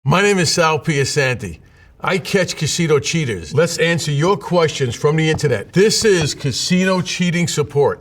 My name is Sal Piacente. I catch casino cheaters. Let's answer your questions from the internet. This is Casino Cheating Support.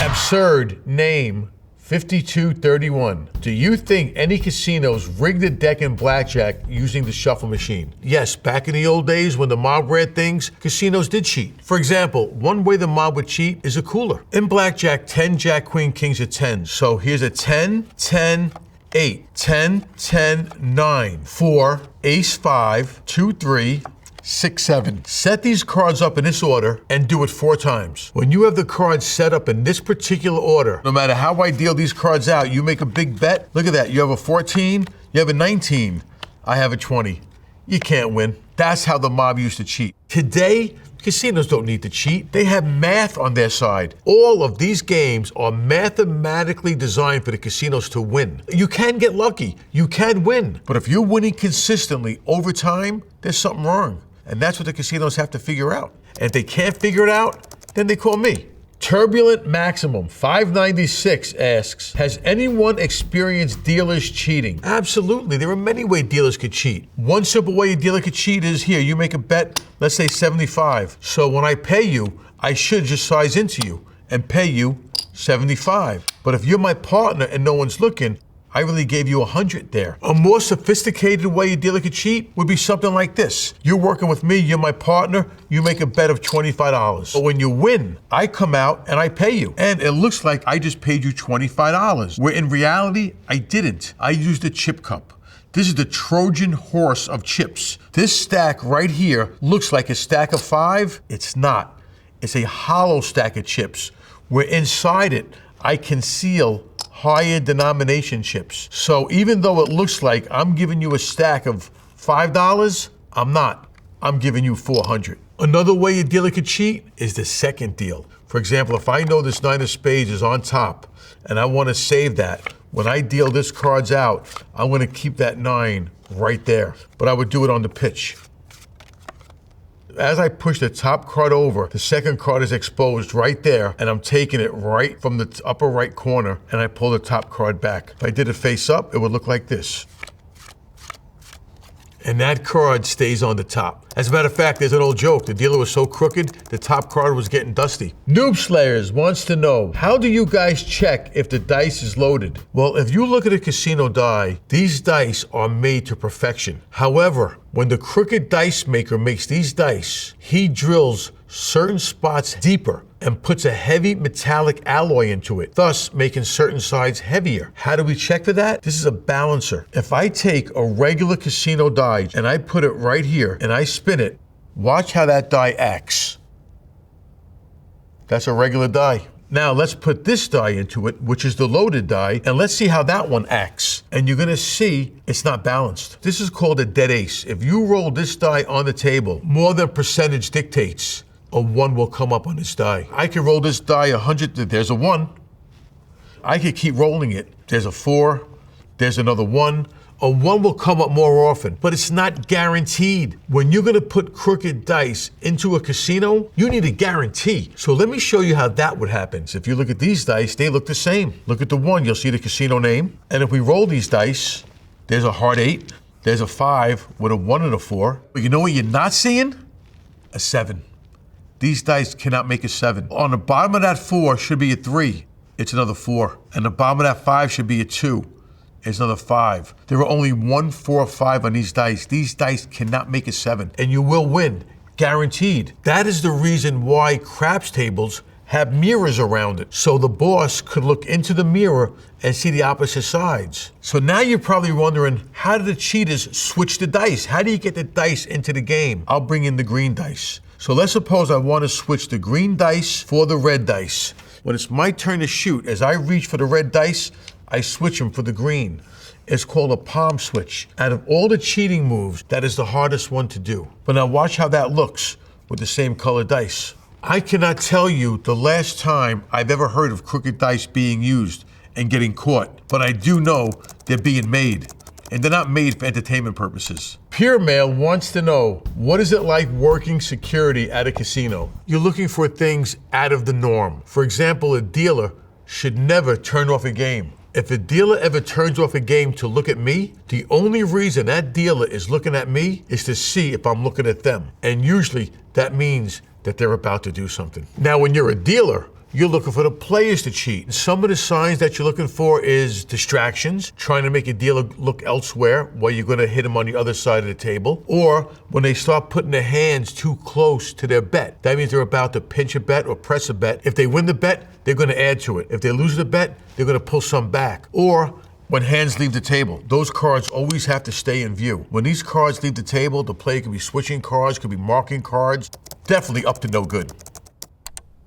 Absurd name 5231. Do you think any casinos rigged the deck in blackjack using the shuffle machine? Yes, back in the old days when the mob ran things, casinos did cheat. For example, one way the mob would cheat is a cooler. In blackjack, 10, jack, queen, kings are 10. So here's a 10, 10, 8, 10, 10, 9, 4, ace 5, 2, 3, 6, 7. Set these cards up in this order and do it 4 times. When you have the cards set up in this particular order, no matter how I deal these cards out, you make a big bet. Look at that. You have a 14, you have a 19, I have a 20. You can't win. That's how the mob used to cheat. Today, casinos don't need to cheat. They have math on their side. All of these games are mathematically designed for the casinos to win. You can get lucky. You can win. But if you're winning consistently over time, there's something wrong. And that's what the casinos have to figure out. And if they can't figure it out, then they call me. Turbulent Maximum 596 asks, has anyone experienced dealers cheating? Absolutely. There are many ways dealers could cheat. One simple way a dealer could cheat is here, you make a bet, let's say 75. So when I pay you, I should just size into you and pay you 75. But if you're my partner and no one's looking, I really gave you 100 there. A more sophisticated way a dealer could cheat would be something like this. You're working with me, you're my partner, you make a bet of $25. But when you win, I come out and I pay you. And it looks like I just paid you $25, where in reality, I didn't. I used a chip cup. This is the Trojan horse of chips. This stack right here looks like a stack of 5. It's not. It's a hollow stack of chips, where inside it, I conceal higher denomination chips. So even though it looks like I'm giving you a stack of $5, I'm not. I'm giving you 400. Another way a dealer could cheat is the second deal. For example, if I know this 9 of spades is on top and I want to save that, when I deal this cards out, I'm going to keep that 9 right there. But I would do it on the pitch. As I push the top card over, the second card is exposed right there, and I'm taking it right from the upper right corner, and I pull the top card back. If I did it face up, it would look like this. And that card stays on the top. As a matter of fact, there's an old joke. The dealer was so crooked, the top card was getting dusty. Noob Slayers wants to know, how do you guys check if the dice is loaded? Well, if you look at a casino die, these dice are made to perfection. However, when the crooked dice maker makes these dice, he drills certain spots deeper and puts a heavy metallic alloy into it, thus making certain sides heavier. How do we check for that? This is a balancer. If I take a regular casino die and I put it right here and I spin it, watch how that die acts. That's a regular die. Now let's put this die into it, which is the loaded die, and let's see how that one acts. And you're gonna see it's not balanced. This is called a dead ace. If you roll this die on the table, more than percentage dictates, a 1 will come up on this die. I can roll this die 100, there's a 1. I could keep rolling it. There's a 4, there's another 1. A 1 will come up more often, but it's not guaranteed. When you're gonna put crooked dice into a casino, you need a guarantee. So let me show you how that would happen. So if you look at these dice, they look the same. Look at the 1, you'll see the casino name. And if we roll these dice, there's a hard 8, there's a 5 with a 1 and a 4. But you know what you're not seeing? A 7. These dice cannot make a 7. On the bottom of that 4 should be a 3. It's another 4. And the bottom of that 5 should be a 2. It's another 5. There are only 1, 4, 5 on these dice. These dice cannot make a 7. And you will win, guaranteed. That is the reason why craps tables have mirrors around it, so the boss could look into the mirror and see the opposite sides. So now you're probably wondering, how do the cheaters switch the dice? How do you get the dice into the game? I'll bring in the green dice. So let's suppose I want to switch the green dice for the red dice. When it's my turn to shoot, as I reach for the red dice, I switch them for the green. It's called a palm switch. Out of all the cheating moves, that is the hardest one to do. But now watch how that looks with the same color dice. I cannot tell you the last time I've ever heard of crooked dice being used and getting caught, but I do know they're being made. And they're not made for entertainment purposes. Pure Mail wants to know, what is it like working security at a casino? You're looking for things out of the norm. For example, a dealer should never turn off a game. If a dealer ever turns off a game to look at me, the only reason that dealer is looking at me is to see if I'm looking at them. And usually that means that they're about to do something. Now, when you're a dealer, you're looking for the players to cheat. Some of the signs that you're looking for is distractions, trying to make a dealer look elsewhere while you're gonna hit them on the other side of the table, or when they start putting their hands too close to their bet. That means they're about to pinch a bet or press a bet. If they win the bet, they're gonna add to it. If they lose the bet, they're gonna pull some back. Or when hands leave the table, those cards always have to stay in view. When these cards leave the table, the player could be switching cards, could be marking cards, definitely up to no good.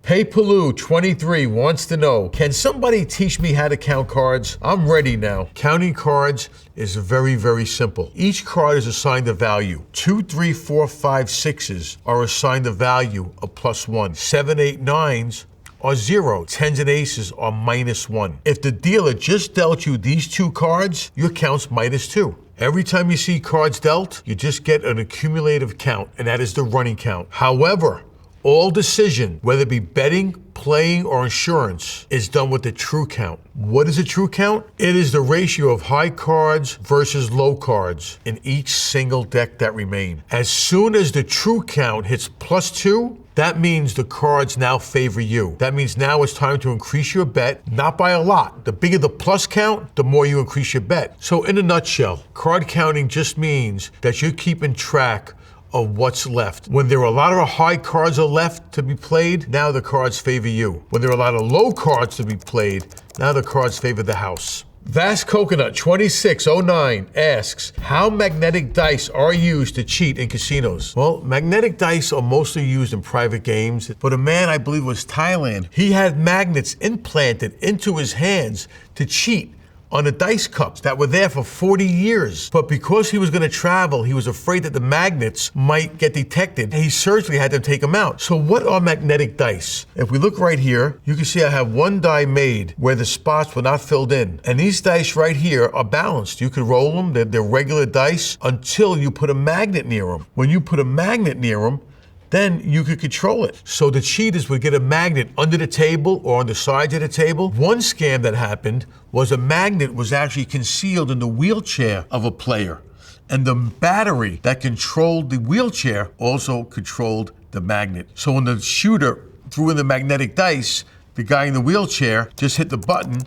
Hey Paloo 23 wants to know, can somebody teach me how to count cards? I'm ready now. Counting cards is very, very simple. Each card is assigned a value. 2, 3, 4, 5, 6s are assigned a value of +1. 7, 8, 9s are 0. 10s and aces are -1. If the dealer just dealt you these 2 cards, your count's -2. Every time you see cards dealt, you just get an accumulative count, and that is the running count. However, all decision, whether it be betting, playing, or insurance, is done with the true count. What is a true count? It is the ratio of high cards versus low cards in each single deck that remain. As soon as the true count hits +2, that means the cards now favor you. That means now it's time to increase your bet, not by a lot. The bigger the plus count, the more you increase your bet. So in a nutshell, card counting just means that you're keeping track of what's left. When there are a lot of high cards are left to be played, now the cards favor you. When there are a lot of low cards to be played, now the cards favor the house. Vast Coconut 2609 asks, how magnetic dice are used to cheat in casinos? Well, magnetic dice are mostly used in private games, but a man, I believe it was Thailand, he had magnets implanted into his hands to cheat on the dice cups that were there for 40 years. But because he was gonna travel, he was afraid that the magnets might get detected. He surgically had to take them out. So what are magnetic dice? If we look right here, you can see I have one die made where the spots were not filled in. And these dice right here are balanced. You could roll them, they're regular dice, until you put a magnet near them. When you put a magnet near them, then you could control it. So the cheaters would get a magnet under the table or on the sides of the table. One scam that happened was a magnet was actually concealed in the wheelchair of a player. And the battery that controlled the wheelchair also controlled the magnet. So when the shooter threw in the magnetic dice, the guy in the wheelchair just hit the button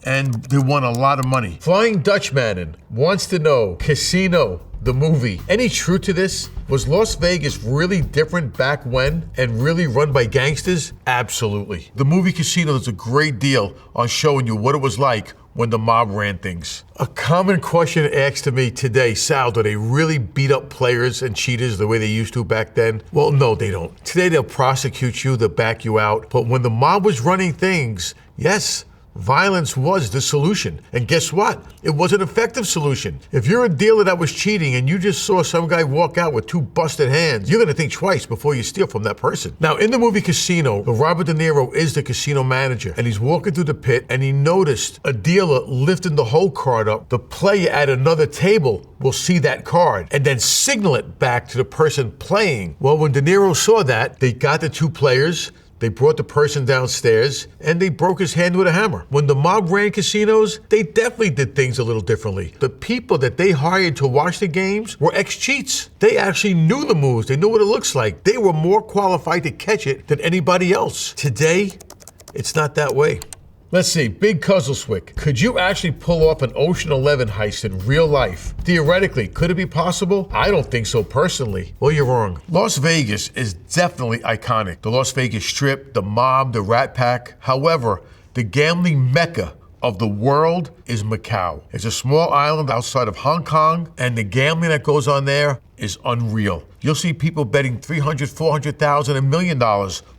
and they won a lot of money. Flying Dutchman wants to know, Casino, the movie. Any truth to this? Was Las Vegas really different back when and really run by gangsters? Absolutely. The movie Casino does a great deal on showing you what it was like when the mob ran things. A common question asked to me today, Sal, do they really beat up players and cheaters the way they used to back then? Well, no, they don't. Today they'll prosecute you, they'll back you out. But when the mob was running things, yes, violence was the solution. And guess what? It was an effective solution. If you're a dealer that was cheating and you just saw some guy walk out with 2 busted hands, you're gonna think twice before you steal from that person. Now, in the movie Casino, Robert De Niro is the casino manager, and he's walking through the pit and he noticed a dealer lifting the whole card up. The player at another table will see that card and then signal it back to the person playing. Well, when De Niro saw that, they got the 2 players, they brought the person downstairs, and they broke his hand with a hammer. When the mob ran casinos, they definitely did things a little differently. The people that they hired to watch the games were ex-cheats. They actually knew the moves. They knew what it looks like. They were more qualified to catch it than anybody else. Today, it's not that way. Let's see, Big Cuzzleswick. Could you actually pull off an Ocean 11 heist in real life? Theoretically, could it be possible? I don't think so personally. Well, you're wrong. Las Vegas is definitely iconic. The Las Vegas Strip, the mob, the Rat Pack. However, the gambling mecca of the world is Macau. It's a small island outside of Hong Kong, and the gambling that goes on there is unreal. You'll see people betting $300,000, $400,000, $1 million,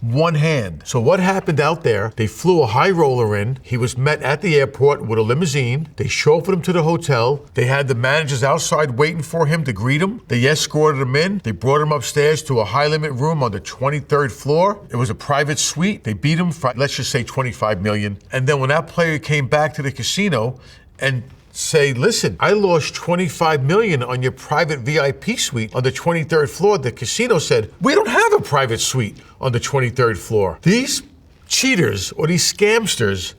one hand. So what happened out there? They flew a high roller in. He was met at the airport with a limousine. They chauffeured him to the hotel. They had the managers outside waiting for him to greet him. They escorted him in. They brought him upstairs to a high limit room on the 23rd floor. It was a private suite. They beat him for, let's just say, $25 million. And then when that player came back to the casino and say, listen, I lost $25 million on your private VIP suite on the 23rd floor. The casino said, we don't have a private suite on the 23rd floor. These cheaters or these scamsters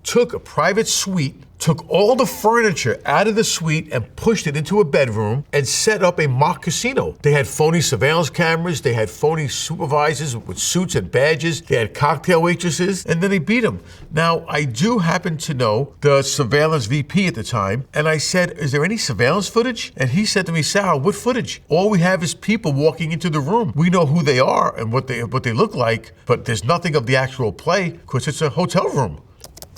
took a private suite took all the furniture out of the suite and pushed it into a bedroom and set up a mock casino. They had phony surveillance cameras, they had phony supervisors with suits and badges, they had cocktail waitresses, and then they beat them. Now, I do happen to know the surveillance VP at the time, and I said, is there any surveillance footage? And he said to me, Sal, what footage? All we have is people walking into the room. We know who they are and what they look like, but there's nothing of the actual play because it's a hotel room.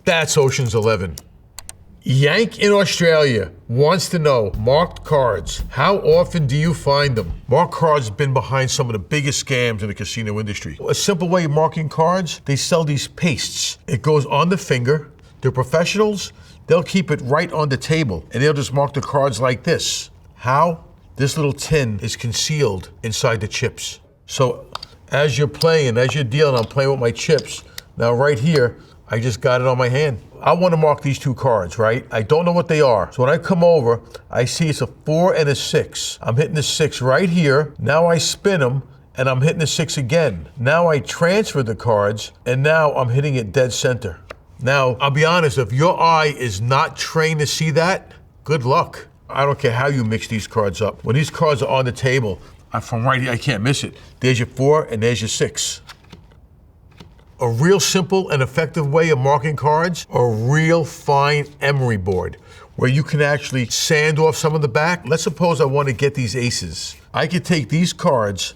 That's Ocean's 11. Yank in Australia wants to know, marked cards, how often do you find them? Marked cards have been behind some of the biggest scams in the casino industry. A simple way of marking cards, they sell these pastes. It goes on the finger. They're professionals. They'll keep it right on the table and they'll just mark the cards like this. How? This little tin is concealed inside the chips. So as you're playing, as you're dealing, I'm playing with my chips. Now right here, I just got it on my hand. I want to mark these two cards, right? I don't know what they are. So when I come over, I see it's a 4 and a 6. I'm hitting the 6 right here. Now I spin them and I'm hitting the 6 again. Now I transfer the cards and now I'm hitting it dead center. Now, I'll be honest, if your eye is not trained to see that, good luck. I don't care how you mix these cards up. When these cards are on the table, from right here, I can't miss it. There's your 4 and there's your 6. A real simple and effective way of marking cards, a real fine emery board where you can actually sand off some of the back. Let's suppose I want to get these aces. I could take these cards,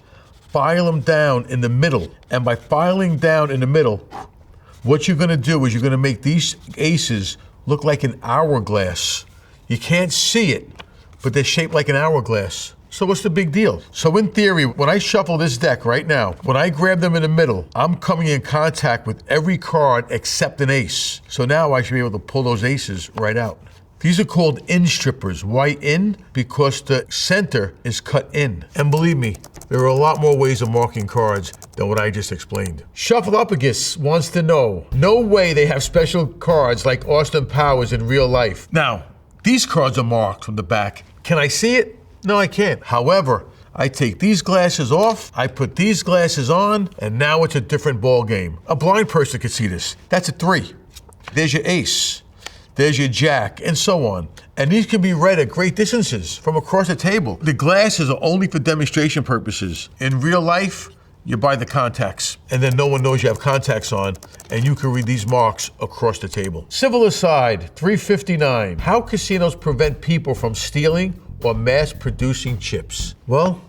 file them down in the middle, and by filing down in the middle, what you're gonna do is you're gonna make these aces look like an hourglass. You can't see it, but they're shaped like an hourglass. So what's the big deal? So in theory, when I shuffle this deck right now, when I grab them in the middle, I'm coming in contact with every card except an ace. So now I should be able to pull those aces right out. These are called in strippers. Why in? Because the center is cut in. And believe me, there are a lot more ways of marking cards than what I just explained. Shuffleopagus wants to know, no way they have special cards like Austin Powers in real life. Now, these cards are marked from the back. Can I see it? No, I can't. However, I take these glasses off, I put these glasses on, and now it's a different ball game. A blind person could see this. That's a 3. There's your ace. There's your jack, and so on. And these can be read at great distances from across the table. The glasses are only for demonstration purposes. In real life, you buy the contacts, and then no one knows you have contacts on, and you can read these marks across the table. Civil aside, 359. How casinos prevent people from stealing or mass producing chips? Well,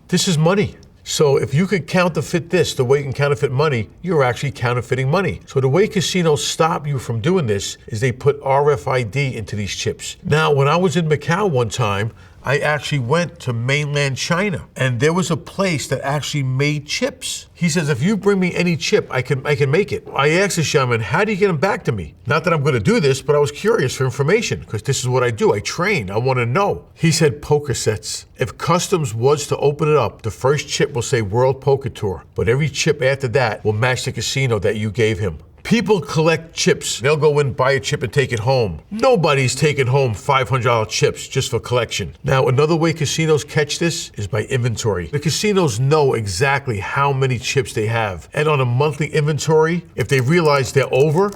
this is money. So if you could counterfeit this the way you can counterfeit money, you're actually counterfeiting money. So the way casinos stop you from doing this is they put RFID into these chips. Now, when I was in Macau one time, I actually went to mainland China and there was a place that actually made chips. He says, if you bring me any chip, I can make it. I asked the shaman, how do you get them back to me? Not that I'm gonna do this, but I was curious for information because this is what I do. I train, I wanna know. He said poker sets. If customs was to open it up, the first chip will say World Poker Tour, but every chip after that will match the casino that you gave him. People collect chips. They'll go in, buy a chip, and take it home. Nobody's taking home $500 chips just for collection. Now, another way casinos catch this is by inventory. The casinos know exactly how many chips they have. And on a monthly inventory, if they realize they're over,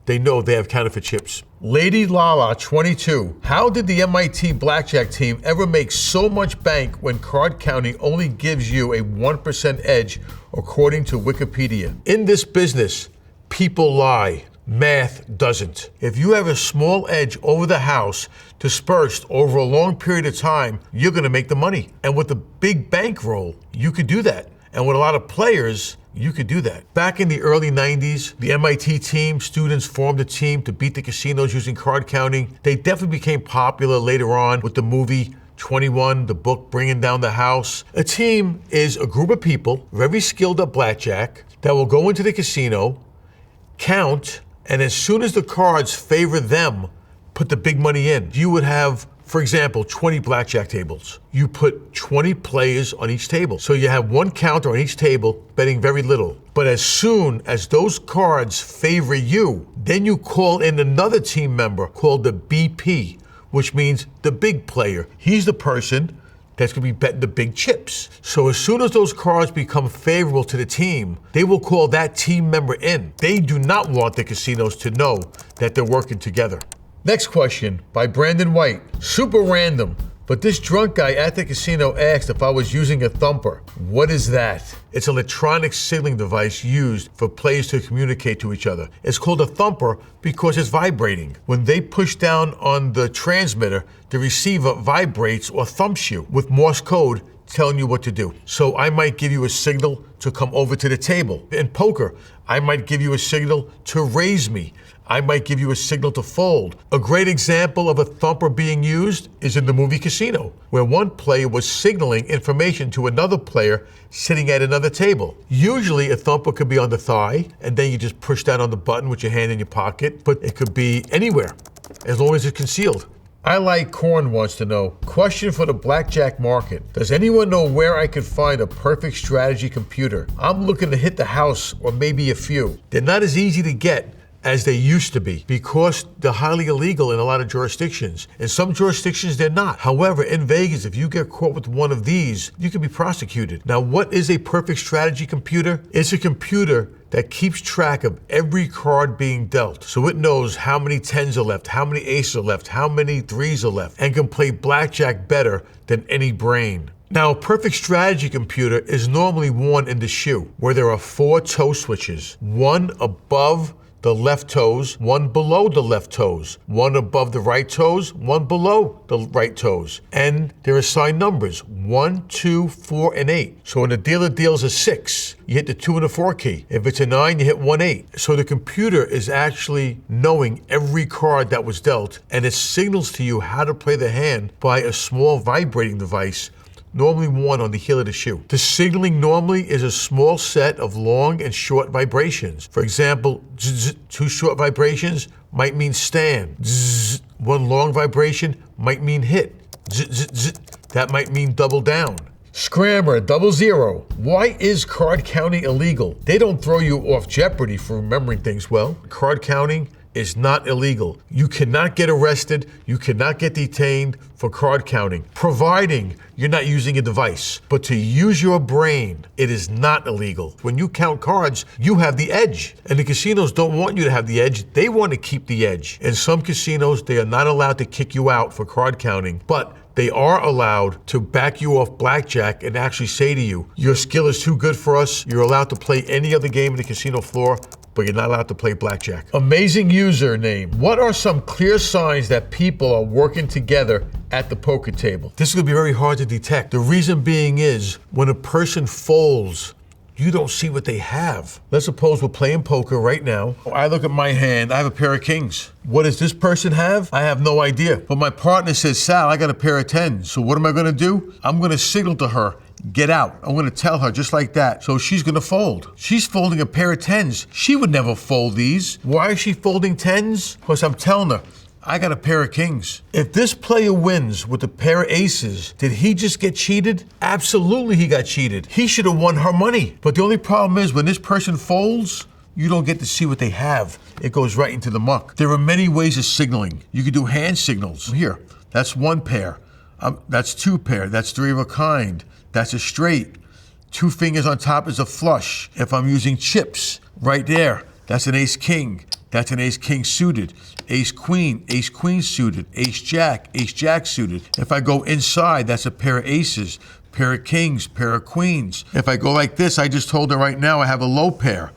they know they have counterfeit chips. Lady Lala, 22. How did the MIT Blackjack team ever make so much bank when card counting only gives you a 1% edge according to Wikipedia? In this business, people lie, math doesn't. If you have a small edge over the house dispersed over a long period of time, you're gonna make the money. And with a big bankroll, you could do that. And with a lot of players, you could do that. Back in the early 90s, the MIT team, students formed a team to beat the casinos using card counting. They definitely became popular later on with the movie 21, the book Bringing Down the House. A team is a group of people, very skilled at blackjack, that will go into the casino, count, and as soon as the cards favor them, put the big money in. You would have, for example, 20 blackjack tables. You put 20 players on each table. So you have one counter on each table betting very little. But as soon as those cards favor you, then you call in another team member called the BP, which means the big player. He's the person that's gonna be betting the big chips. So as soon as those cards become favorable to the team, they will call that team member in. They do not want the casinos to know that they're working together. Next question by Brandon White. Super random, but this drunk guy at the casino asked if I was using a Thumper. What is that? It's an electronic signaling device used for players to communicate to each other. It's called a Thumper because it's vibrating. When they push down on the transmitter, the receiver vibrates or thumps you with Morse code telling you what to do. So I might give you a signal to come over to the table. In poker, I might give you a signal to raise me. I might give you a signal to fold. A great example of a Thumper being used is in the movie Casino, where one player was signaling information to another player sitting at another table. Usually a Thumper could be on the thigh, and then you just push down on the button with your hand in your pocket, but it could be anywhere, as long as it's concealed. I Like Corn wants to know, question for the blackjack market. Does anyone know where I could find a perfect strategy computer? I'm looking to hit the house or maybe a few. They're not as easy to get as they used to be because they're highly illegal in a lot of jurisdictions. In some jurisdictions, they're not. However, in Vegas, if you get caught with one of these, you can be prosecuted. Now, what is a perfect strategy computer? It's a computer that keeps track of every card being dealt. So it knows how many 10s are left, how many aces are left, how many 3s are left, and can play blackjack better than any brain. Now, a perfect strategy computer is normally worn in the shoe, where there are 4 toe switches, one above the left toes, one below the left toes, one above the right toes, one below the right toes. And they're assigned numbers, 1, 2, 4, and 8. So when the dealer deals a 6, you hit the 2 and the 4 key. If it's a 9, you hit 1, 8. So the computer is actually knowing every card that was dealt, and it signals to you how to play the hand by a small vibrating device normally worn on the heel of the shoe. The signaling normally is a small set of long and short vibrations. For example, zzz, 2 short vibrations might mean stand. Zzz, 1 long vibration might mean hit. Zzz, zzz, zzz, that might mean double down. Scrammer 00. Why is card counting illegal? They don't throw you off jeopardy for remembering things well. Card counting is not illegal. You cannot get arrested, you cannot get detained for card counting, providing you're not using a device. But to use your brain, it is not illegal. When you count cards, you have the edge. And the casinos don't want you to have the edge, they want to keep the edge. In some casinos, they are not allowed to kick you out for card counting, but they are allowed to back you off blackjack and actually say to you, your skill is too good for us, you're allowed to play any other game in the casino floor, but you're not allowed to play blackjack. Amazing username. What are some clear signs that people are working together at the poker table? This is gonna be very hard to detect. The reason being is when a person folds, you don't see what they have. Let's suppose we're playing poker right now. I look at my hand, I have a pair of kings. What does this person have? I have no idea. But my partner says, Sal, I got a pair of 10s. So what am I gonna do? I'm gonna signal to her, get out. I'm gonna tell her just like that. So she's gonna fold. She's folding a pair of 10s. She would never fold these. Why is she folding 10s? Because I'm telling her, I got a pair of kings. If this player wins with a pair of aces, did he just get cheated? Absolutely he got cheated. He should have won her money. But the only problem is when this person folds, you don't get to see what they have. It goes right into the muck. There are many ways of signaling. You can do hand signals. Here, that's 1 pair. That's 2 pair. That's 3 of a kind. That's a straight. 2 fingers on top is a flush. If I'm using chips, right there, that's an ace-king. That's an ace-king suited. Ace-queen suited. Ace-jack suited. If I go inside, that's a pair of aces, pair of kings, pair of queens. If I go like this, I just told her right now I have a low pair.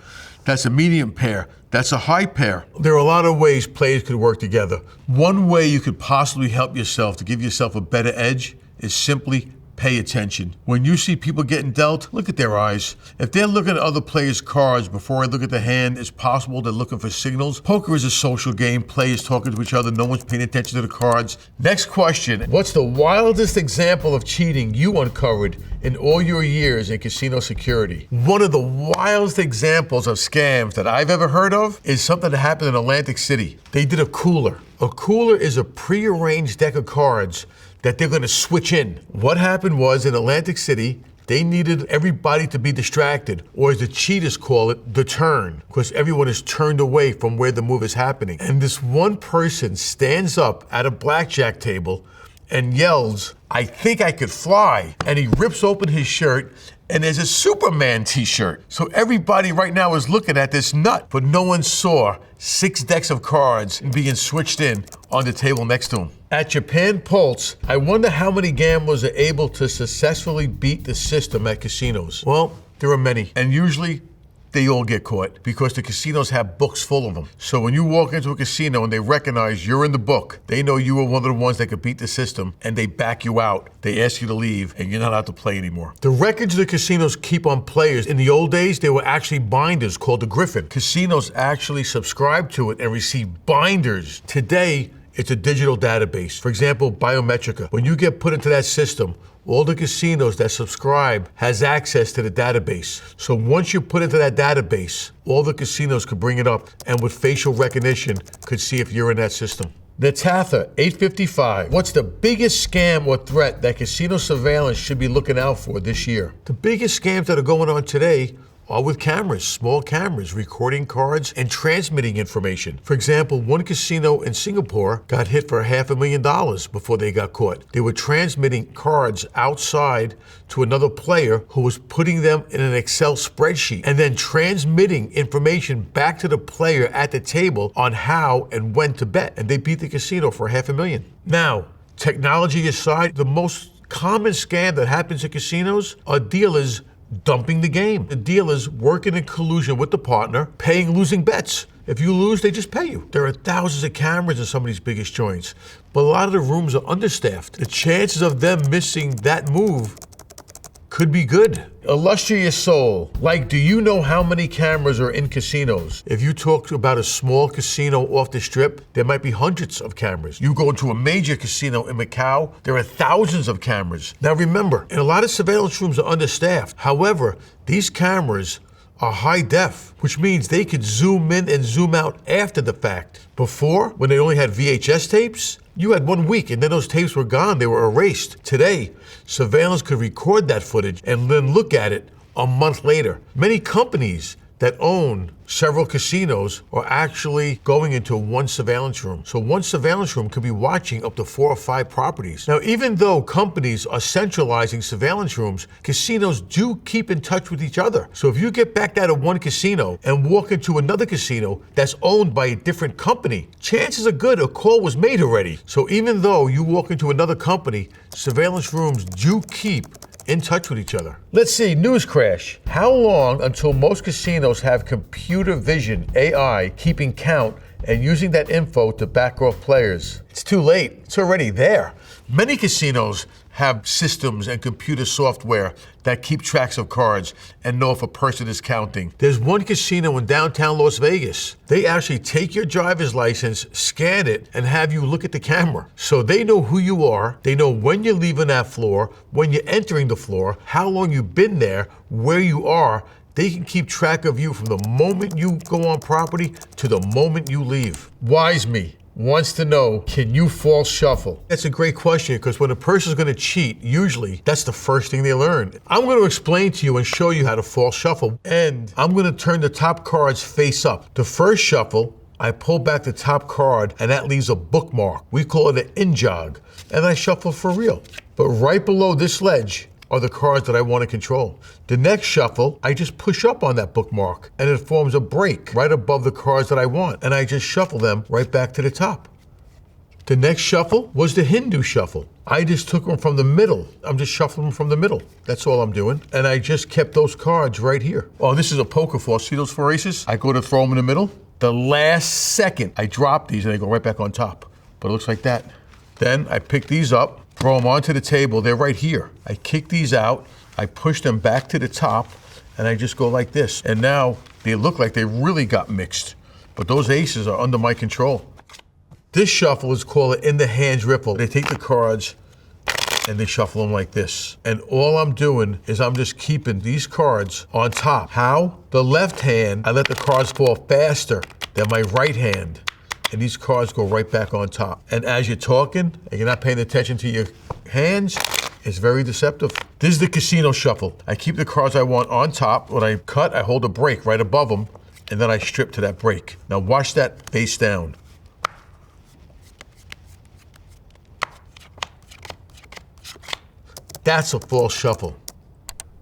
That's a medium pair. That's a high pair. There are a lot of ways players could work together. One way you could possibly help yourself to give yourself a better edge is simply pay attention. When you see people getting dealt, look at their eyes. If they're looking at other players' cards before I look at the hand, it's possible they're looking for signals. Poker is a social game. Players talking to each other. No one's paying attention to the cards. Next question. What's the wildest example of cheating you uncovered in all your years in casino security? One of the wildest examples of scams that I've ever heard of is something that happened in Atlantic City. They did a cooler. A cooler is a prearranged deck of cards that they're gonna switch in. What happened was in Atlantic City, they needed everybody to be distracted, or as the cheaters call it, the turn, because everyone is turned away from where the move is happening. And this one person stands up at a blackjack table and yells, I think I could fly. And he rips open his shirt and there's a Superman t-shirt. So everybody right now is looking at this nut, but no one saw 6 decks of cards being switched in on the table next to him. At Japan Pulse, I wonder how many gamblers are able to successfully beat the system at casinos. Well, there are many, and usually they all get caught because the casinos have books full of them. So when you walk into a casino and they recognize you're in the book, they know you are one of the ones that could beat the system, and they back you out. They ask you to leave, and you're not allowed to play anymore. The records the casinos keep on players, in the old days, they were actually binders called the Griffin. Casinos actually subscribe to it and receive binders. Today, it's a digital database. For example, Biometrica. When you get put into that system, all the casinos that subscribe has access to the database. So once you put into that database, all the casinos could bring it up, and with facial recognition, could see if you're in that system. Natatha, 855. What's the biggest scam or threat that casino surveillance should be looking out for this year? The biggest scams that are going on today are with cameras, small cameras, recording cards and transmitting information. For example, one casino in Singapore got hit for $500,000 before they got caught. They were transmitting cards outside to another player who was putting them in an Excel spreadsheet and then transmitting information back to the player at the table on how and when to bet. And they beat the casino for $500,000. Now, technology aside, the most common scam that happens at casinos are dealers dumping the game. The dealers working in collusion with the partner, paying losing bets. If you lose, they just pay you. There are thousands of cameras in some of these biggest joints, but a lot of the rooms are understaffed. The chances of them missing that move could be good. Illustrious soul, like, do you know how many cameras are in casinos? If you talk about a small casino off the strip, there might be hundreds of cameras. You go into a major casino in Macau, there are thousands of cameras. Now remember, and a lot of surveillance rooms are understaffed. However, these cameras are high def, which means they could zoom in and zoom out after the fact. Before, when they only had VHS tapes, you had 1 week and then those tapes were gone, they were erased. Today, surveillance could record that footage and then look at it a month later. Many companies that own several casinos are actually going into one surveillance room. So one surveillance room could be watching up to 4 or 5 properties. Now, even though companies are centralizing surveillance rooms, casinos do keep in touch with each other. So if you get backed out of one casino and walk into another casino that's owned by a different company, chances are good a call was made already. So even though you walk into another company, surveillance rooms do keep in touch with each other. Let's see, news crash. How long until most casinos have computer vision, AI, keeping count and using that info to back off players? It's too late. It's already there. Many casinos have systems and computer software that keep tracks of cards and know if a person is counting. There's one casino in downtown Las Vegas. They actually take your driver's license, scan it, and have you look at the camera. So they know who you are, they know when you're leaving that floor, when you're entering the floor, how long you've been there, where you are. They can keep track of you from the moment you go on property to the moment you leave. Wise Me wants to know, can you false shuffle? That's a great question, because when a person's gonna cheat, usually that's the first thing they learn. I'm gonna explain to you and show you how to false shuffle, and I'm gonna turn the top cards face up. The first shuffle, I pull back the top card and that leaves a bookmark. We call it an in-jog, and I shuffle for real. But right below this ledge are the cards that I want to control. The next shuffle, I just push up on that bookmark and it forms a break right above the cards that I want, and I just shuffle them right back to the top. The next shuffle was the Hindu shuffle. I just took them from the middle. I'm just shuffling them from the middle. That's all I'm doing. And I just kept those cards right here. Oh, this is a poker force. See those 4 aces? I go to throw them in the middle. The last second, I drop these and they go right back on top. But it looks like that. Then I pick these up, throw them onto the table. They're right here. I kick these out. I push them back to the top, and I just go like this. And now they look like they really got mixed. But those aces are under my control. This shuffle is called an in the hands riffle. They take the cards and they shuffle them like this. And all I'm doing is I'm just keeping these cards on top. How? The left hand, I let the cards fall faster than my right hand, and these cards go right back on top. And as you're talking and you're not paying attention to your hands, it's very deceptive. This is the casino shuffle. I keep the cards I want on top. When I cut, I hold a break right above them, and then I strip to that break. Now watch that face down. That's a false shuffle.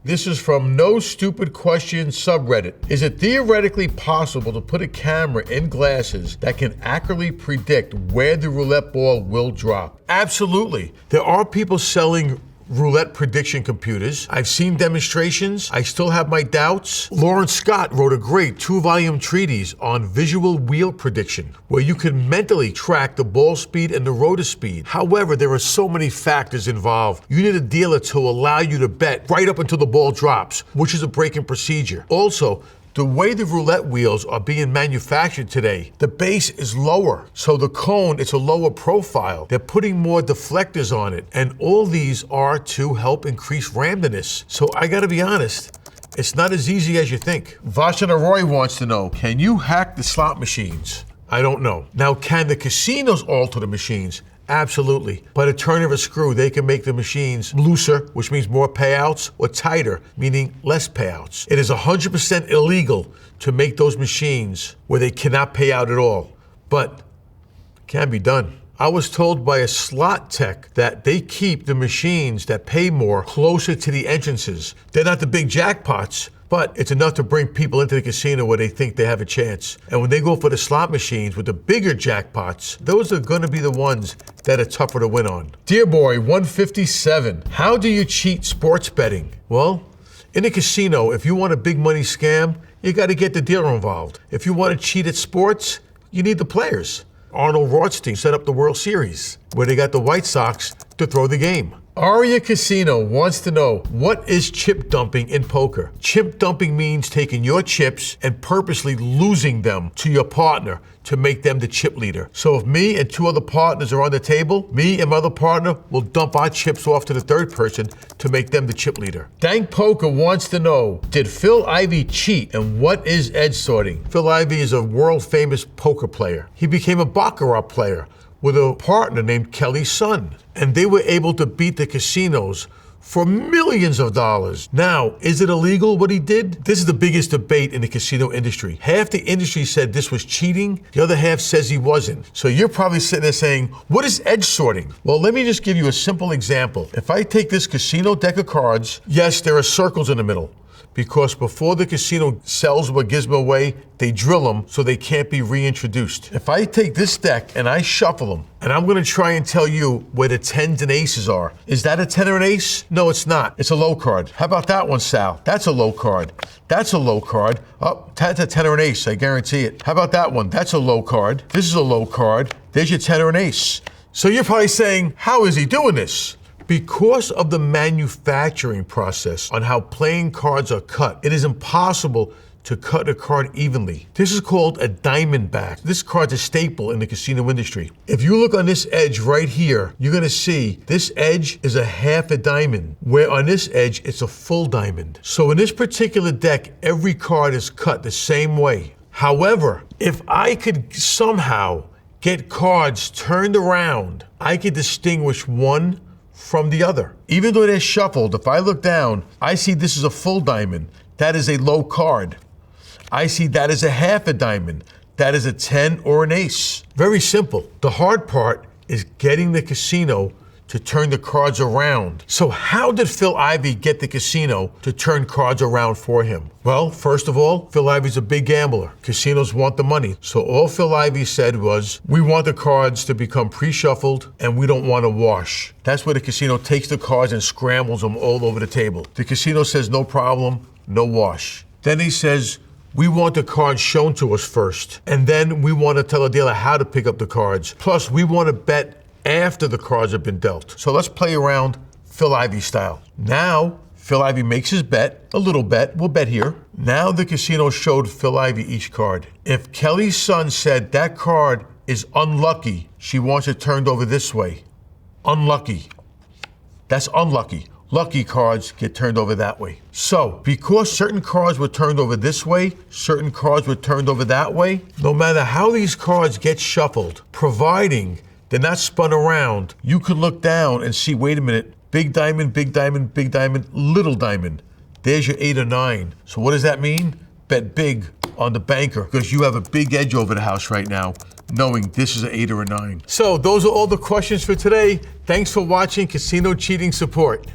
This is from No Stupid Questions subreddit. Is it theoretically possible to put a camera in glasses that can accurately predict where the roulette ball will drop? Absolutely. There are people selling roulette prediction computers. I've seen demonstrations. I still have my doubts. Lawrence Scott wrote a great 2-volume treatise on visual wheel prediction, where you can mentally track the ball speed and the rotor speed. However, there are so many factors involved. You need a dealer to allow you to bet right up until the ball drops, which is a break-in procedure. Also, the way the roulette wheels are being manufactured today, the base is lower. So the cone, it's a lower profile. They're putting more deflectors on it. And all these are to help increase randomness. So I gotta be honest, it's not as easy as you think. Vashana Roy wants to know, can you hack the slot machines? I don't know. Now, can the casinos alter the machines? Absolutely. By the turn of a screw, they can make the machines looser, which means more payouts, or tighter, meaning less payouts. It is 100% illegal to make those machines where they cannot pay out at all, but it can be done. I was told by a slot tech that they keep the machines that pay more closer to the entrances. They're not the big jackpots, but it's enough to bring people into the casino where they think they have a chance. And when they go for the slot machines with the bigger jackpots, those are gonna be the ones that are tougher to win on. Dear Boy 157, how do you cheat sports betting? Well, in a casino, if you want a big money scam, you gotta get the dealer involved. If you wanna cheat at sports, you need the players. Arnold Rothstein set up the World Series, where they got the White Sox to throw the game. Aria Casino wants to know, what is chip dumping in poker? Chip dumping means taking your chips and purposely losing them to your partner to make them the chip leader. So if me and 2 other partners are on the table, me and my other partner will dump our chips off to the third person to make them the chip leader. Dank Poker wants to know, did Phil Ivey cheat and what is edge sorting? Phil Ivey is a world famous poker player. He became a baccarat player with a partner named Kelly's son, and they were able to beat the casinos for millions of dollars. Now, is it illegal what he did? This is the biggest debate in the casino industry. Half the industry said this was cheating, the other half says he wasn't. So you're probably sitting there saying, what is edge sorting? Well, let me just give you a simple example. If I take this casino deck of cards, yes, there are circles in the middle, because before the casino sells them or gives them away, they drill them so they can't be reintroduced. If I take this deck and I shuffle them, and I'm gonna try and tell you where the 10s and aces are. Is that a 10 or an ace? No, it's not. It's a low card. How about that one, Sal? That's a low card. That's a low card. Oh, that's a 10 or an ace, I guarantee it. How about that one? That's a low card. This is a low card. There's your 10 or an ace. So you're probably saying, how is he doing this? Because of the manufacturing process on how playing cards are cut, it is impossible to cut a card evenly. This is called a diamond back. This card's a staple in the casino industry. If you look on this edge right here, you're gonna see this edge is a half a diamond, where on this edge, it's a full diamond. So in this particular deck, every card is cut the same way. However, if I could somehow get cards turned around, I could distinguish one from the other. Even though they're shuffled, if I look down, I see this is a full diamond. That is a low card. I see that as a half a diamond. That is a 10 or an ace. Very simple. The hard part is getting the casino to turn the cards around. So how did Phil Ivey get the casino to turn cards around for him? Well, first of all, Phil Ivey's a big gambler. Casinos want the money. So all Phil Ivey said was, we want the cards to become pre-shuffled and we don't want to wash. That's where the casino takes the cards and scrambles them all over the table. The casino says, no problem, no wash. Then he says, we want the cards shown to us first. And then we want to tell the dealer how to pick up the cards. Plus, we want to bet after the cards have been dealt. So let's play around Phil Ivey style. Now, Phil Ivey makes his bet, a little bet, we'll bet here. Now the casino showed Phil Ivey each card. If Kelly's son said that card is unlucky, she wants it turned over this way. Unlucky. That's unlucky. Lucky cards get turned over that way. So, because certain cards were turned over this way, certain cards were turned over that way, no matter how these cards get shuffled, providing they're not spun around, you could look down and see, wait a minute, big diamond, big diamond, big diamond, little diamond. There's your 8 or 9. So what does that mean? Bet big on the banker, because you have a big edge over the house right now, knowing this is an 8 or a 9. So those are all the questions for today. Thanks for watching Casino Cheating Support.